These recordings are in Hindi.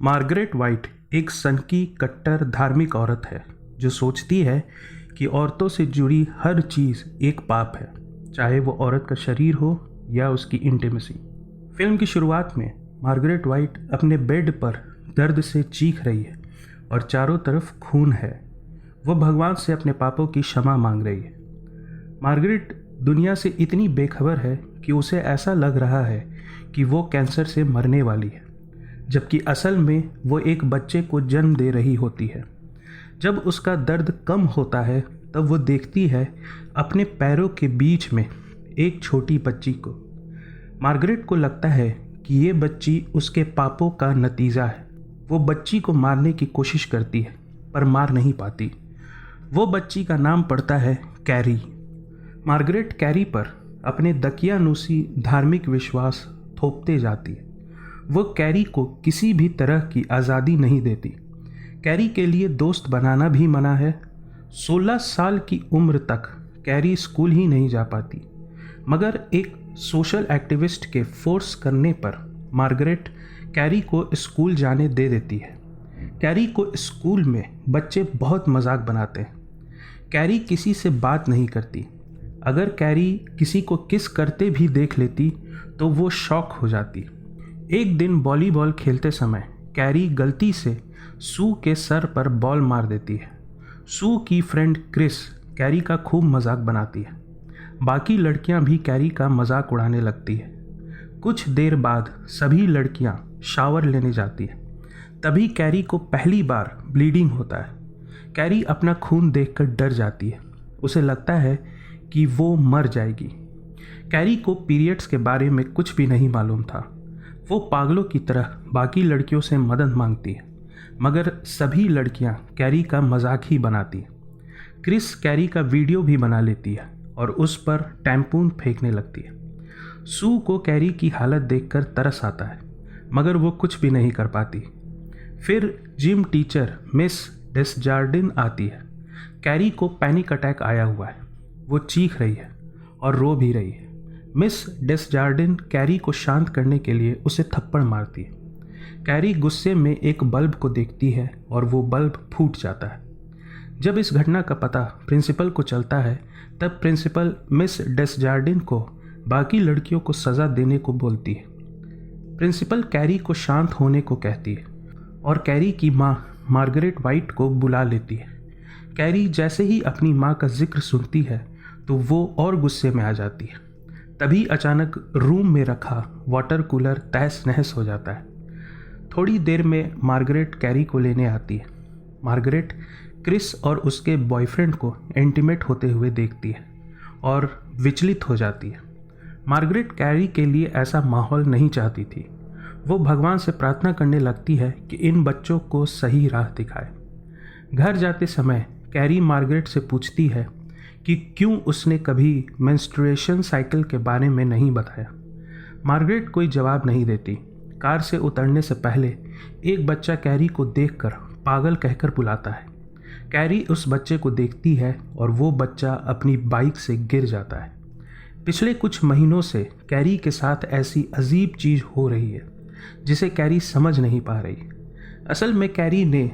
मार्गरेट वाइट एक सनकी कट्टर धार्मिक औरत है जो सोचती है कि औरतों से जुड़ी हर चीज़ एक पाप है, चाहे वो औरत का शरीर हो या उसकी इंटीमेसी। फिल्म की शुरुआत में मार्गरेट वाइट अपने बेड पर दर्द से चीख रही है और चारों तरफ खून है। वो भगवान से अपने पापों की क्षमा मांग रही है। मार्गरेट दुनिया से इतनी बेखबर है कि उसे ऐसा लग रहा है कि वो कैंसर से मरने वाली है, जबकि असल में वो एक बच्चे को जन्म दे रही होती है। जब उसका दर्द कम होता है तब वो देखती है अपने पैरों के बीच में एक छोटी बच्ची को। मार्गरेट को लगता है कि ये बच्ची उसके पापों का नतीजा है। वो बच्ची को मारने की कोशिश करती है पर मार नहीं पाती। वो बच्ची का नाम पड़ता है कैरी। मार्गरेट कैरी पर अपने दकियानूसी धार्मिक विश्वास थोपते जाती है। वो कैरी को किसी भी तरह की आज़ादी नहीं देती। कैरी के लिए दोस्त बनाना भी मना है। 16 साल की उम्र तक कैरी स्कूल ही नहीं जा पाती, मगर एक सोशल एक्टिविस्ट के फोर्स करने पर मार्गरेट कैरी को स्कूल जाने दे देती है। कैरी को स्कूल में बच्चे बहुत मजाक बनाते हैं। कैरी किसी से बात नहीं करती। अगर कैरी किसी को किस करते भी देख लेती तो वो शॉक हो जाती। एक दिन वॉलीबॉल खेलते समय कैरी गलती से सू के सर पर बॉल मार देती है। सू की फ्रेंड क्रिस कैरी का खूब मजाक बनाती है। बाकी लड़कियां भी कैरी का मजाक उड़ाने लगती है। कुछ देर बाद सभी लड़कियां शावर लेने जाती हैं। तभी कैरी को पहली बार ब्लीडिंग होता है। कैरी अपना खून देखकर डर जाती है। उसे लगता है कि वो मर जाएगी। कैरी को पीरियड्स के बारे में कुछ भी नहीं मालूम था। वो पागलों की तरह बाकी लड़कियों से मदद मांगती है, मगर सभी लड़कियां कैरी का मजाक ही बनाती हैं। क्रिस कैरी का वीडियो भी बना लेती है और उस पर टैम्पून फेंकने लगती है। सू को कैरी की हालत देखकर तरस आता है, मगर वो कुछ भी नहीं कर पाती। फिर जिम टीचर मिस डेसजार्डिन आती है। कैरी को पैनिक अटैक आया हुआ है। वो चीख रही है और रो भी रही है। मिस डेसजार्डिन कैरी को शांत करने के लिए उसे थप्पड़ मारती है। कैरी गुस्से में एक बल्ब को देखती है और वो बल्ब फूट जाता है। जब इस घटना का पता प्रिंसिपल को चलता है तब प्रिंसिपल मिस डेसजार्डिन को बाकी लड़कियों को सज़ा देने को बोलती है। प्रिंसिपल कैरी को शांत होने को कहती है और कैरी की माँ मार्गरेट वाइट को बुला लेती है। कैरी जैसे ही अपनी माँ का जिक्र सुनती है तो वो और गुस्से में आ जाती है। तभी अचानक रूम में रखा वाटर कूलर तहस नहस हो जाता है। थोड़ी देर में मार्गरेट कैरी को लेने आती है। मार्गरेट क्रिस और उसके बॉयफ्रेंड को इंटीमेट होते हुए देखती है और विचलित हो जाती है। मार्गरेट कैरी के लिए ऐसा माहौल नहीं चाहती थी। वो भगवान से प्रार्थना करने लगती है कि इन बच्चों को सही राह दिखाए। घर जाते समय कैरी मार्गरेट से पूछती है कि क्यों उसने कभी मेंस्ट्रुएशन साइकिल के बारे में नहीं बताया। मार्गरेट कोई जवाब नहीं देती। कार से उतरने से पहले एक बच्चा कैरी को देखकर पागल कहकर बुलाता है। कैरी उस बच्चे को देखती है और वो बच्चा अपनी बाइक से गिर जाता है। पिछले कुछ महीनों से कैरी के साथ ऐसी अजीब चीज़ हो रही है जिसे कैरी समझ नहीं पा रही। असल में कैरी ने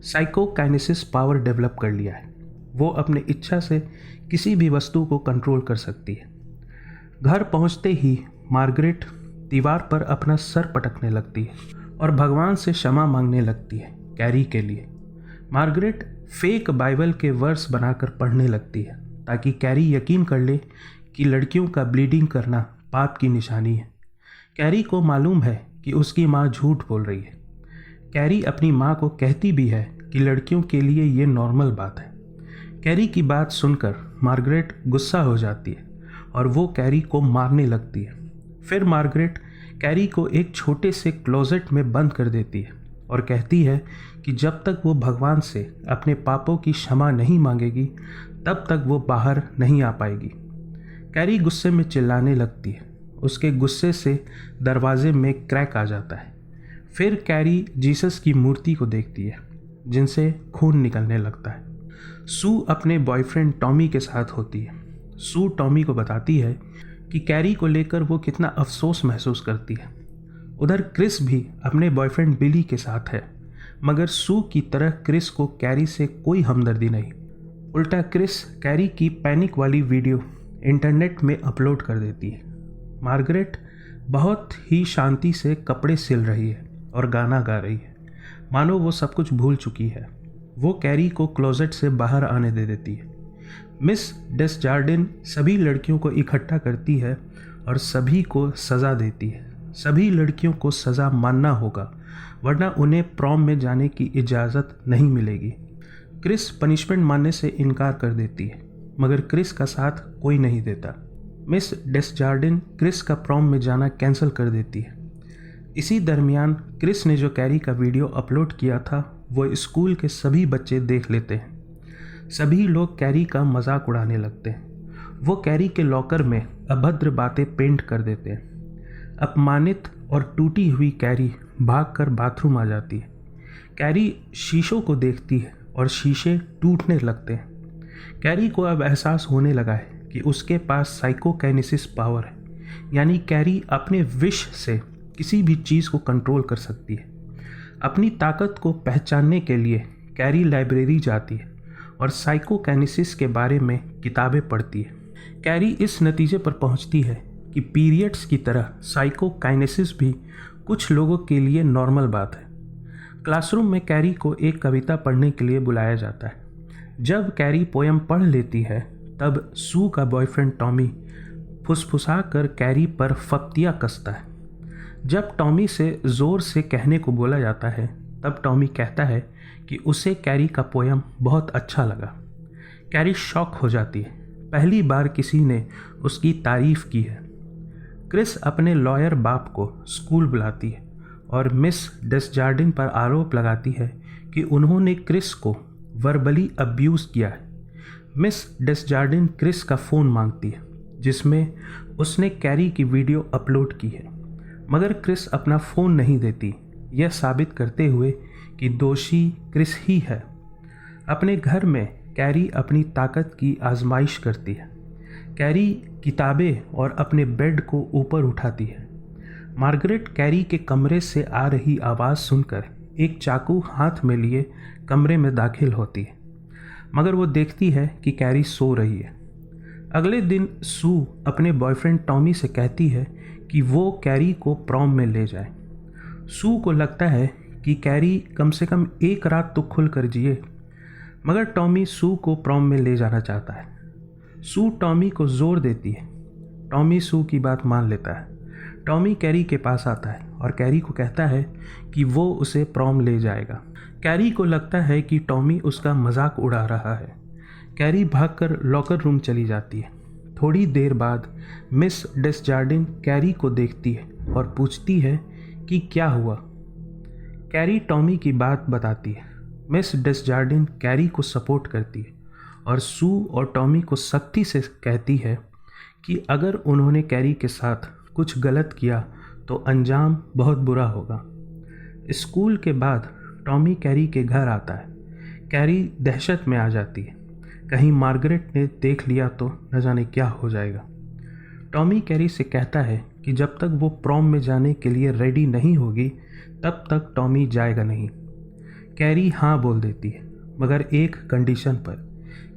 साइकोकाइनेसिस पावर डेवलप कर लिया है। वो अपने इच्छा से किसी भी वस्तु को कंट्रोल कर सकती है। घर पहुंचते ही मार्गरेट दीवार पर अपना सर पटकने लगती है और भगवान से क्षमा मांगने लगती है कैरी के लिए। मार्गरेट फेक बाइबल के वर्स बनाकर पढ़ने लगती है ताकि कैरी यकीन कर ले कि लड़कियों का ब्लीडिंग करना पाप की निशानी है। कैरी को मालूम है कि उसकी माँ झूठ बोल रही है। कैरी अपनी माँ को कहती भी है कि लड़कियों के लिए ये नॉर्मल बात है। कैरी की बात सुनकर मार्गरेट गुस्सा हो जाती है और वो कैरी को मारने लगती है। फिर मार्गरेट कैरी को एक छोटे से क्लोजेट में बंद कर देती है और कहती है कि जब तक वो भगवान से अपने पापों की क्षमा नहीं मांगेगी तब तक वो बाहर नहीं आ पाएगी। कैरी गुस्से में चिल्लाने लगती है। उसके गुस्से से दरवाजे में क्रैक आ जाता है। फिर कैरी जीसस की मूर्ति को देखती है जिनसे खून निकलने लगता है। सू अपने बॉयफ्रेंड टॉमी के साथ होती है। सू टॉमी को बताती है कि कैरी को लेकर वो कितना अफसोस महसूस करती है। उधर क्रिस भी अपने बॉयफ्रेंड बिली के साथ है, मगर सू की तरह क्रिस को कैरी से कोई हमदर्दी नहीं। उल्टा क्रिस कैरी की पैनिक वाली वीडियो इंटरनेट में अपलोड कर देती है। मार्गरेट बहुत ही शांति से कपड़े सिल रही है और गाना गा रही है, मानो वो सब कुछ भूल चुकी है। वो कैरी को क्लोजेट से बाहर आने दे देती है। मिस डेसजार्डिन सभी लड़कियों को इकट्ठा करती है और सभी को सज़ा देती है। सभी लड़कियों को सज़ा मानना होगा, वरना उन्हें प्रॉम में जाने की इजाज़त नहीं मिलेगी। क्रिस पनिशमेंट मानने से इनकार कर देती है, मगर क्रिस का साथ कोई नहीं देता। मिस डेसजार्डिन क्रिस का प्रॉम में जाना कैंसिल कर देती है। इसी दरमियान क्रिस ने जो कैरी का वीडियो अपलोड किया था वो स्कूल के सभी बच्चे देख लेते हैं। सभी लोग कैरी का मजाक उड़ाने लगते हैं। वो कैरी के लॉकर में अभद्र बातें पेंट कर देते हैं। अपमानित और टूटी हुई कैरी भागकर बाथरूम आ जाती है। कैरी शीशों को देखती है और शीशे टूटने लगते हैं। कैरी को अब एहसास होने लगा है कि उसके पास साइकोकाइनेसिस पावर है, यानी कैरी अपने विश से किसी भी चीज़ को कंट्रोल कर सकती है। अपनी ताकत को पहचानने के लिए कैरी लाइब्रेरी जाती है और साइकोकाइनेसिस के बारे में किताबें पढ़ती है। कैरी इस नतीजे पर पहुंचती है कि पीरियड्स की तरह साइकोकाइनेसिस भी कुछ लोगों के लिए नॉर्मल बात है। क्लासरूम में कैरी को एक कविता पढ़ने के लिए बुलाया जाता है। जब कैरी पोयम पढ़ लेती है तब सू का बॉयफ्रेंड टॉमी फुसफुसा कर कैरी पर फप्तियाँ कसता है। जब टॉमी से ज़ोर से कहने को बोला जाता है तब टॉमी कहता है कि उसे कैरी का पोयम बहुत अच्छा लगा। कैरी शॉक हो जाती है, पहली बार किसी ने उसकी तारीफ़ की है। क्रिस अपने लॉयर बाप को स्कूल बुलाती है और मिस डेसजार्डिन पर आरोप लगाती है कि उन्होंने क्रिस को वर्बली अब्यूज़ किया है। मिस डेसजार्डिन क्रिस का फ़ोन मांगती है जिसमें उसने कैरी की वीडियो अपलोड की है, मगर क्रिस अपना फ़ोन नहीं देती, यह साबित करते हुए कि दोषी क्रिस ही है। अपने घर में कैरी अपनी ताकत की आजमाइश करती है। कैरी किताबें और अपने बेड को ऊपर उठाती है। मार्गरेट कैरी के कमरे से आ रही आवाज़ सुनकर एक चाकू हाथ में लिए कमरे में दाखिल होती है, मगर वो देखती है कि कैरी सो रही है। अगले दिन सू अपने बॉयफ्रेंड टॉमी से कहती है कि वो कैरी को प्रॉम में ले जाए। सू को लगता है कि कैरी कम से कम एक रात तो खुल कर जिए, मगर टॉमी सू को प्रॉम में ले जाना चाहता है। सू टॉमी को जोर देती है। टॉमी सू की बात मान लेता है। टॉमी कैरी के पास आता है और कैरी को कहता है कि वो उसे प्रॉम ले जाएगा। कैरी को लगता है कि टॉमी उसका मजाक उड़ा रहा है। कैरी भागकर लॉकर रूम चली जाती है। थोड़ी देर बाद मिस डेसजार्डिन कैरी को देखती है और पूछती है कि क्या हुआ। कैरी टॉमी की बात बताती है। मिस डेसजार्डिन कैरी को सपोर्ट करती है और सू और टॉमी को सख्ती से कहती है कि अगर उन्होंने कैरी के साथ कुछ गलत किया तो अंजाम बहुत बुरा होगा। स्कूल के बाद टॉमी कैरी के घर आता है। कैरी दहशत में आ जाती है, कहीं मार्गरेट ने देख लिया तो न जाने क्या हो जाएगा। टॉमी कैरी से कहता है कि जब तक वो प्रॉम में जाने के लिए रेडी नहीं होगी तब तक टॉमी जाएगा नहीं। कैरी हाँ बोल देती है, मगर एक कंडीशन पर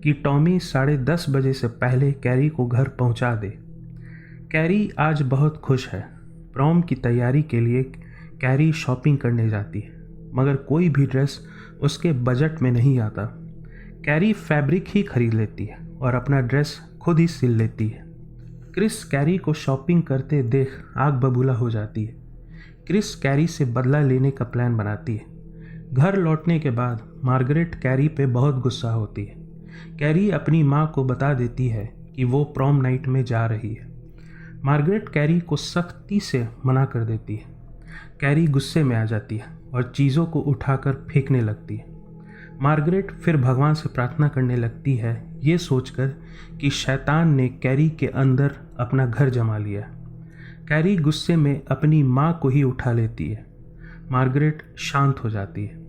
कि टॉमी 10:30 बजे से पहले कैरी को घर पहुंचा दे। कैरी आज बहुत खुश है। प्रॉम की तैयारी के लिए कैरी शॉपिंग करने जाती है, मगर कोई भी ड्रेस उसके बजट में नहीं आता। कैरी फैब्रिक ही खरीद लेती है और अपना ड्रेस खुद ही सिल लेती है। क्रिस कैरी को शॉपिंग करते देख आग बबूला हो जाती है। क्रिस कैरी से बदला लेने का प्लान बनाती है। घर लौटने के बाद मार्गरेट कैरी पे बहुत गुस्सा होती है। कैरी अपनी माँ को बता देती है कि वो प्रॉम नाइट में जा रही है। मार्गरेट कैरी को सख्ती से मना कर देती है। कैरी गुस्से में आ जाती है और चीज़ों को उठाकर फेंकने लगती है। मार्गरेट फिर भगवान से प्रार्थना करने लगती है, ये सोचकर कि शैतान ने कैरी के अंदर अपना घर जमा लिया। कैरी गुस्से में अपनी माँ को ही उठा लेती है। मार्गरेट शांत हो जाती है।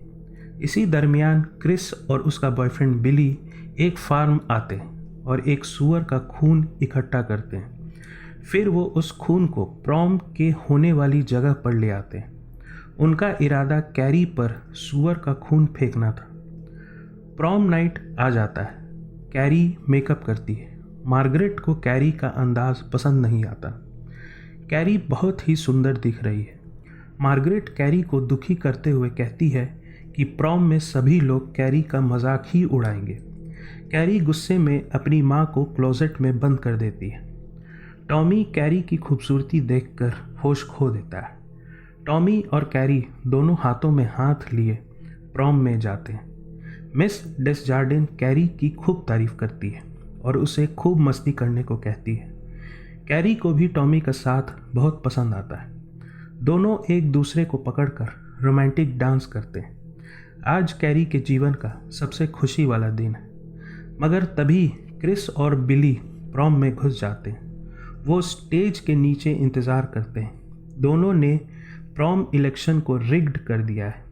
इसी दरमियान क्रिस और उसका बॉयफ्रेंड बिली एक फार्म आते हैं और एक सूअर का खून इकट्ठा करते हैं। फिर वो उस खून को प्रॉम के होने वाली जगह पर ले आते हैं। उनका इरादा कैरी पर सुअर का खून फेंकना था। प्रॉम नाइट आ जाता है। कैरी मेकअप करती है। मार्गरेट को कैरी का अंदाज पसंद नहीं आता। कैरी बहुत ही सुंदर दिख रही है। मार्गरेट कैरी को दुखी करते हुए कहती है कि प्रॉम में सभी लोग कैरी का मजाक ही उड़ाएंगे। कैरी गुस्से में अपनी माँ को क्लोजेट में बंद कर देती है। टॉमी कैरी की खूबसूरती देखकर होश खो देता है। टॉमी और कैरी दोनों हाथों में हाथ लिए प्रॉम में जाते हैं। मिस डेसजार्डिन कैरी की खूब तारीफ करती है और उसे खूब मस्ती करने को कहती है। कैरी को भी टॉमी का साथ बहुत पसंद आता है। दोनों एक दूसरे को पकड़कर रोमांटिक डांस करते हैं। आज कैरी के जीवन का सबसे खुशी वाला दिन है। मगर तभी क्रिस और बिली प्रॉम में घुस जाते हैं। वो स्टेज के नीचे इंतज़ार करते हैं। दोनों ने प्रॉम इलेक्शन को रिग्ड कर दिया है।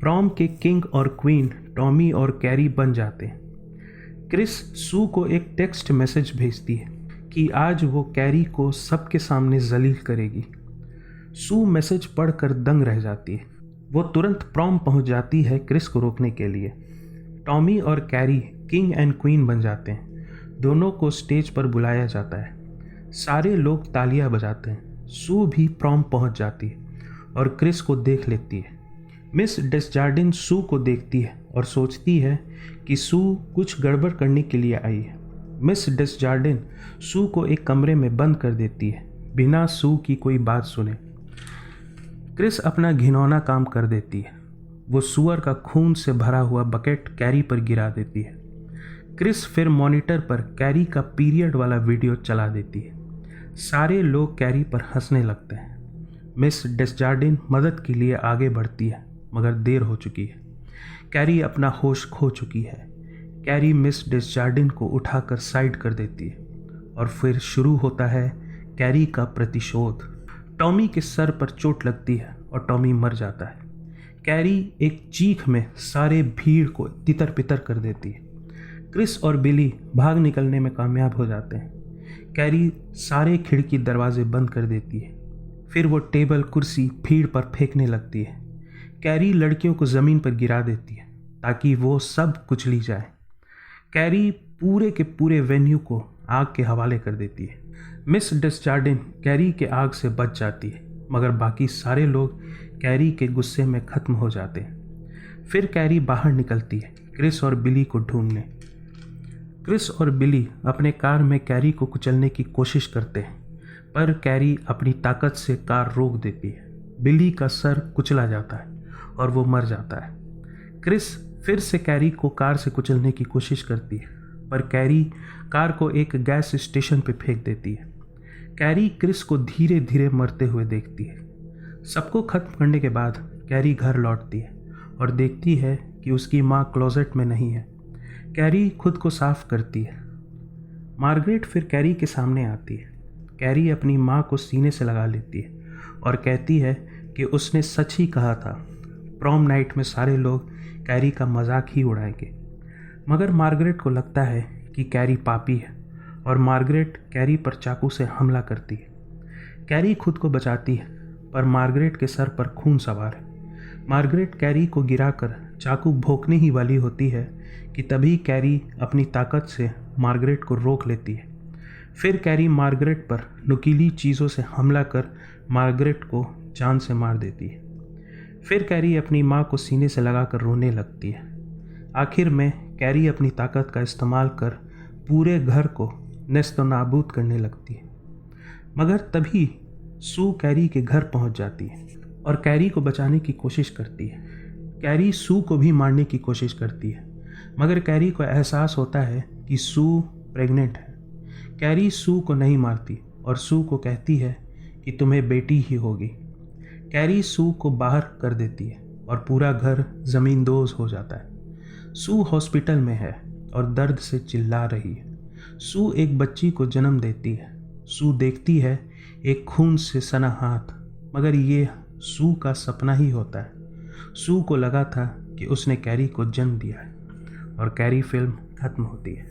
प्रॉम के किंग और क्वीन टॉमी और कैरी बन जाते हैं। क्रिस सू को एक टेक्स्ट मैसेज भेजती है कि आज वो कैरी को सबके सामने जलील करेगी। सू मैसेज पढ़कर दंग रह जाती है। वो तुरंत प्रॉम पहुंच जाती है क्रिस को रोकने के लिए। टॉमी और कैरी किंग एंड क्वीन बन जाते हैं। दोनों को स्टेज पर बुलाया जाता है। सारे लोग तालियां बजाते हैं। सू भी प्रॉम पहुंच जाती है और क्रिस को देख लेती है। मिस डेसजार्डिन सू को देखती है और सोचती है कि सू कुछ गड़बड़ करने के लिए आई है। मिस डेसजार्डिन सू को एक कमरे में बंद कर देती है बिना सू की कोई बात सुने। क्रिस अपना घिनौना काम कर देती है। वो सुअर का खून से भरा हुआ बकेट कैरी पर गिरा देती है। क्रिस फिर मॉनिटर पर कैरी का पीरियड वाला वीडियो चला देती है। सारे लोग कैरी पर हंसने लगते हैं। मिस डेसजार्डिन मदद के लिए आगे बढ़ती है मगर देर हो चुकी है। कैरी अपना होश खो चुकी है। कैरी मिस डेसजार्डिन को उठाकर साइड कर देती है और फिर शुरू होता है कैरी का प्रतिशोध। टॉमी के सर पर चोट लगती है और टॉमी मर जाता है। कैरी एक चीख में सारे भीड़ को तितर पितर कर देती है। क्रिस और बिली भाग निकलने में कामयाब हो जाते हैं। कैरी सारे खिड़की दरवाजे बंद कर देती है। फिर वो टेबल कुर्सी भीड़ पर फेंकने लगती है। कैरी लड़कियों को ज़मीन पर गिरा देती है ताकि वो सब कुचली जाए। कैरी पूरे के पूरे वेन्यू को आग के हवाले कर देती है। मिस डेसजार्डिन कैरी के आग से बच जाती है मगर बाकी सारे लोग कैरी के गुस्से में ख़त्म हो जाते हैं। फिर कैरी बाहर निकलती है क्रिस और बिली को ढूंढने। क्रिस और बिली अपने कार में कैरी को कुचलने की कोशिश करते हैं पर कैरी अपनी ताकत से कार रोक देती है। बिली का सर कुचला जाता है और वो मर जाता है। क्रिस फिर से कैरी को कार से कुचलने की कोशिश करती है पर कैरी कार को एक गैस स्टेशन पर फेंक देती है। कैरी क्रिस को धीरे धीरे मरते हुए देखती है। सबको खत्म करने के बाद कैरी घर लौटती है और देखती है कि उसकी माँ क्लोजेट में नहीं है। कैरी खुद को साफ करती है। मार्गरेट फिर कैरी के सामने आती है। कैरी अपनी माँ को सीने से लगा लेती है और कहती है कि उसने सच ही कहा था। प्रॉम नाइट में सारे लोग कैरी का मजाक ही उड़ाएंगे। मगर मार्गरेट को लगता है कि कैरी पापी है और मार्गरेट कैरी पर चाकू से हमला करती है। कैरी खुद को बचाती है पर मार्गरेट के सर पर खून सवार है। मार्गरेट कैरी को गिराकर चाकू भोंकने ही वाली होती है कि तभी कैरी अपनी ताकत से मार्गरेट को रोक लेती है। फिर कैरी मार्गरेट पर नुकीली चीज़ों से हमला कर मार्गरेट को जान से मार देती है। फिर कैरी अपनी माँ को सीने से लगाकर रोने लगती है। आखिर में कैरी अपनी ताकत का इस्तेमाल कर पूरे घर को नेस्त नाबूद करने लगती है। मगर तभी सू कैरी के घर पहुंच जाती है और कैरी को बचाने की कोशिश करती है। कैरी सू को भी मारने की कोशिश करती है मगर कैरी को एहसास होता है कि सू प्रेग्नेंट है। कैरी सू को नहीं मारती और सू को कहती है कि तुम्हें बेटी ही होगी। कैरी सू को बाहर कर देती है और पूरा घर ज़मींदोज़ हो जाता है। सू हॉस्पिटल में है और दर्द से चिल्ला रही है। सू एक बच्ची को जन्म देती है। सू देखती है एक खून से सना हाथ, मगर ये सू का सपना ही होता है। सू को लगा था कि उसने कैरी को जन्म दिया है और कैरी फिल्म खत्म होती है।